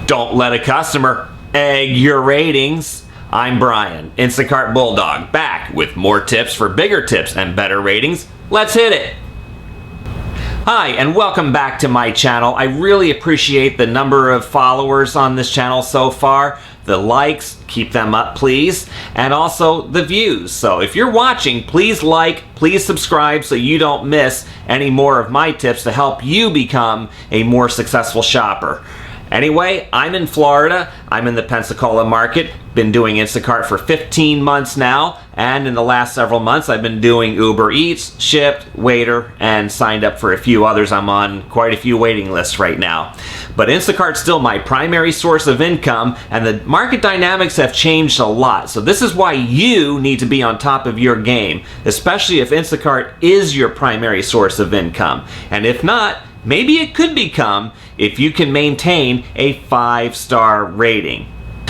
Don't let a customer egg your ratings. I'm Brian, Instacart Bulldog, back with more tips for bigger tips and better ratings. Let's hit it. Hi, and welcome back to my channel. I really appreciate the number of followers on this channel so far. The likes, keep them up please, and also the views. So if you're watching, please like, please subscribe so you don't miss any more of my tips to help you become a more successful shopper. Anyway, I'm in Florida. I'm in the Pensacola market. Been doing Instacart for 15 months now, and in the last several months I've been doing Uber Eats, Shipt, Waiter, and signed up for a few others. I'm on quite a few waiting lists right now. But Instacart's still my primary source of income, and the market dynamics have changed a lot. So this is why you need to be on top of your game, especially if Instacart is your primary source of income. And if not, maybe it could become if you can maintain a 5-star rating.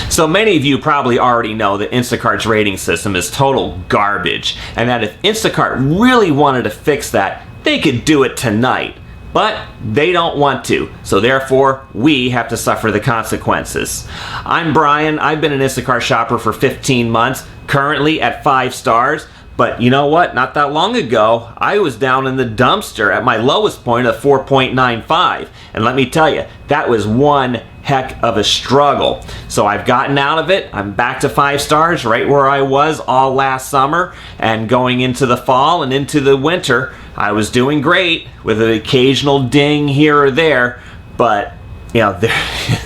So many of you probably already know that Instacart's rating system is total garbage, and that if Instacart really wanted to fix that, they could do it tonight. But they don't want to, so therefore we have to suffer the consequences. I'm Brian. I've been an Instacart shopper for 15 months, currently at 5 stars. But you know what? Not that long ago, I was down in the dumpster at my lowest point of 4.95. And let me tell you, that was one heck of a struggle. So I've gotten out of it. I'm back to 5 stars, right where I was all last summer. And going into the fall and into the winter, I was doing great with an occasional ding here or there. But you know, there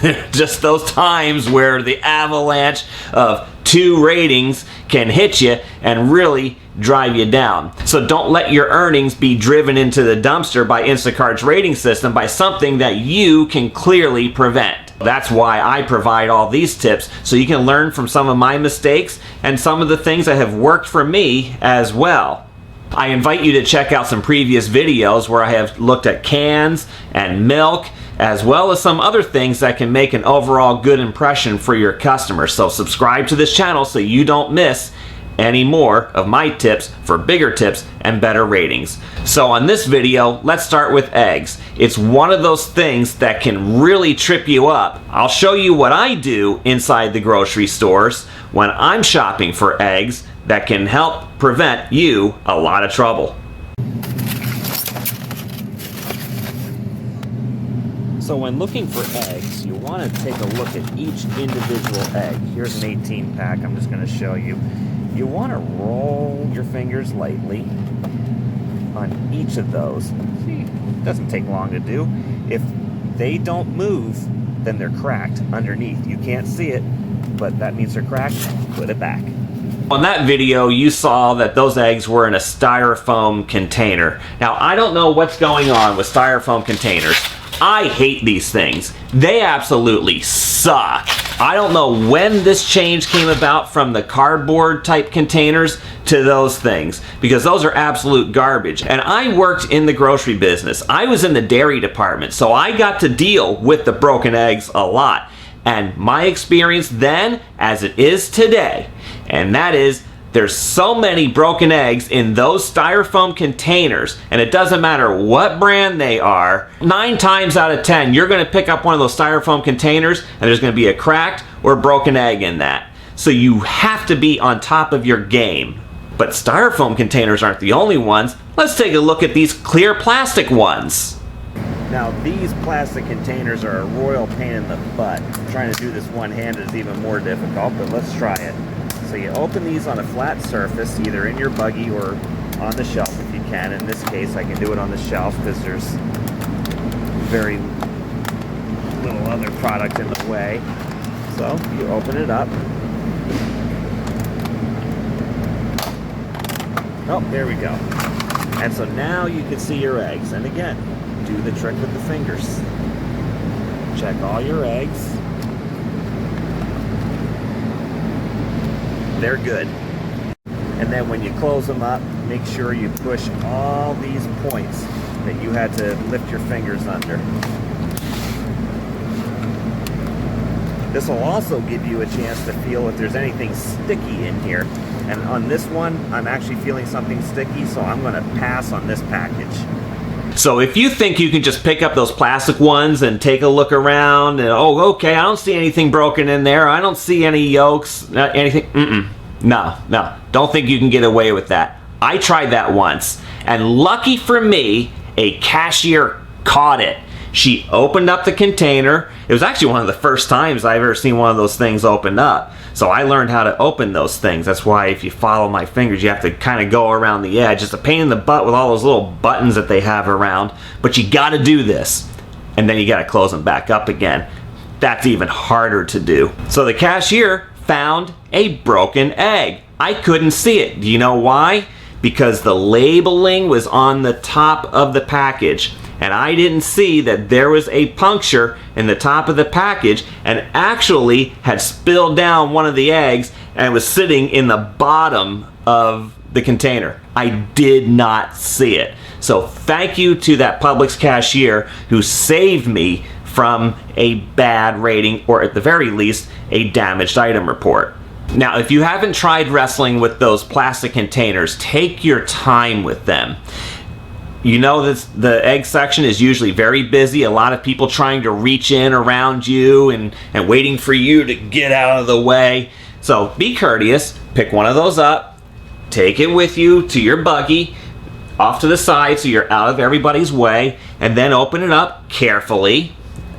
are just those times where the avalanche of 2 ratings can hit you and really drive you down. So don't let your earnings be driven into the dumpster by Instacart's rating system by something that you can clearly prevent. That's why I provide all these tips, so you can learn from some of my mistakes and some of the things that have worked for me as well. I invite you to check out some previous videos where I have looked at cans and milk, as well as some other things that can make an overall good impression for your customers. So subscribe to this channel so you don't miss any more of my tips for bigger tips and better ratings. So on this video, let's start with eggs. It's one of those things that can really trip you up. I'll show you what I do inside the grocery stores when I'm shopping for eggs that can help prevent you a lot of trouble. So when looking for eggs, you want to take a look at each individual egg. Here's an 18 pack I'm just going to show you. You want to roll your fingers lightly on each of those. See, it doesn't take long to do. If they don't move, then they're cracked underneath. You can't see it, but that means they're cracked. Put it back. On that video, you saw that those eggs were in a styrofoam container. Now, I don't know what's going on with styrofoam containers. I hate these things. They absolutely suck. I don't know when this change came about from the cardboard type containers to those things, because those are absolute garbage. And I worked in the grocery business. I was in the dairy department, so I got to deal with the broken eggs a lot. And my experience then, as it is today, and that is, there's so many broken eggs in those styrofoam containers, and it doesn't matter what brand they are. 9 times out of 10, you're going to pick up one of those styrofoam containers and there's going to be a cracked or broken egg in that. So you have to be on top of your game. But styrofoam containers aren't the only ones. Let's take a look at these clear plastic ones. Now, these plastic containers are a royal pain in the butt. Trying to do this one-handed is even more difficult, but let's try it. So you open these on a flat surface, either in your buggy or on the shelf if you can. In this case, I can do it on the shelf because there's very little other product in the way. So you open it up. Oh, there we go. And so now you can see your eggs. And again, do the trick with the fingers. Check all your eggs. They're good. And then when you close them up, make sure you push all these points that you had to lift your fingers under. This will also give you a chance to feel if there's anything sticky in here. And on this one, I'm actually feeling something sticky, so I'm going to pass on this package. So if you think you can just pick up those plastic ones and take a look around and, oh, okay, I don't see anything broken in there, I don't see any yolks, anything, no, don't think you can get away with that. I tried that once, and lucky for me, a cashier caught it. She opened up the container. It was actually one of the first times I've ever seen one of those things open up. So I learned how to open those things. That's why if you follow my fingers, you have to kind of go around the edge. It's a pain in the butt with all those little buttons that they have around, but you got to do this. And then you got to close them back up again. That's even harder to do. So the cashier found a broken egg. I couldn't see it. Do you know why? Because the labeling was on the top of the package. And I didn't see that there was a puncture in the top of the package and actually had spilled down one of the eggs and was sitting in the bottom of the container. I did not see it. So thank you to that Publix cashier who saved me from a bad rating, or at the very least, a damaged item report. Now, if you haven't tried wrestling with those plastic containers, take your time with them. You know that the egg section is usually very busy. A lot of people trying to reach in around you and waiting for you to get out of the way. So be courteous. Pick one of those up. Take it with you to your buggy, off to the side so you're out of everybody's way, and then open it up carefully.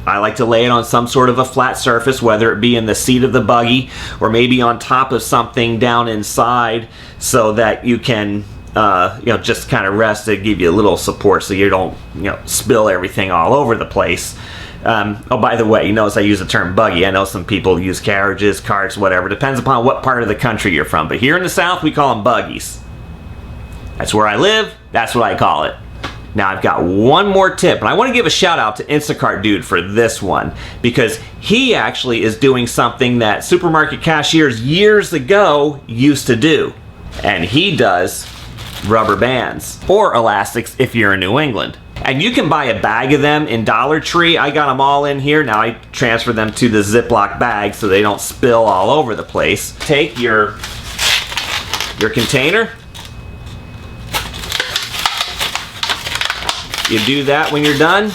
I like to lay it on some sort of a flat surface, whether it be in the seat of the buggy or maybe on top of something down inside, so that you can just kind of rest to give you a little support so you don't spill everything all over the place. Oh, by the way, you notice I use the term buggy. I know some people use carriages, carts, whatever. Depends upon what part of the country you're from. But here in the South, we call them buggies. That's where I live. That's what I call it. Now, I've got one more tip, and I want to give a shout out to Instacart Dude for this one, because he actually is doing something that supermarket cashiers years ago used to do. And he does rubber bands, or elastics if you're in New England. And you can buy a bag of them in Dollar Tree. I got them all in here. Now I transfer them to the Ziploc bag so they don't spill all over the place. Take your container. You do that when you're done,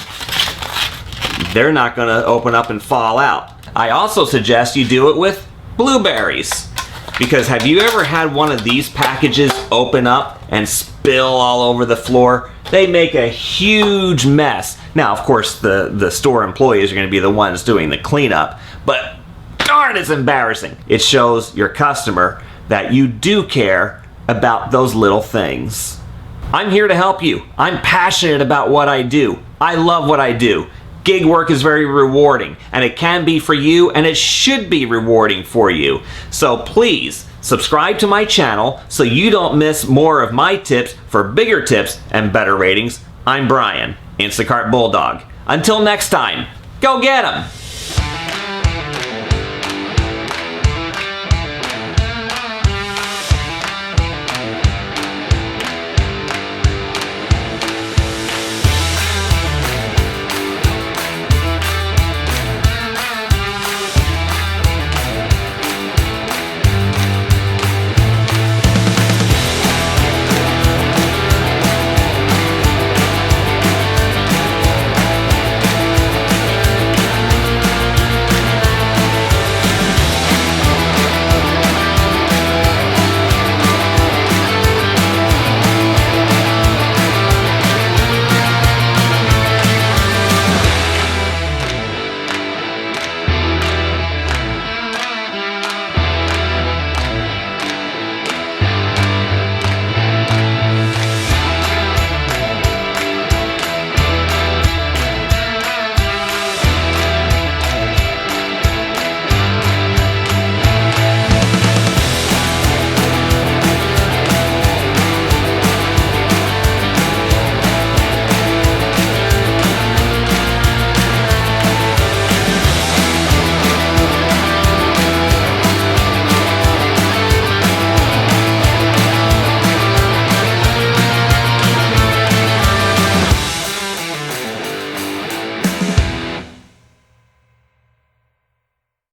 they're not going to open up and fall out. I also suggest you do it with blueberries. Because have you ever had one of these packages open up and spill all over the floor? They make a huge mess. Now, of course, the store employees are going to be the ones doing the cleanup, but darn, it's embarrassing. It shows your customer that you do care about those little things. I'm here to help you. I'm passionate about what I do. I love what I do. Gig work is very rewarding, and it can be for you, and it should be rewarding for you. So please subscribe to my channel so you don't miss more of my tips for bigger tips and better ratings. I'm Brian, Instacart Bulldog. Until next time, go get 'em!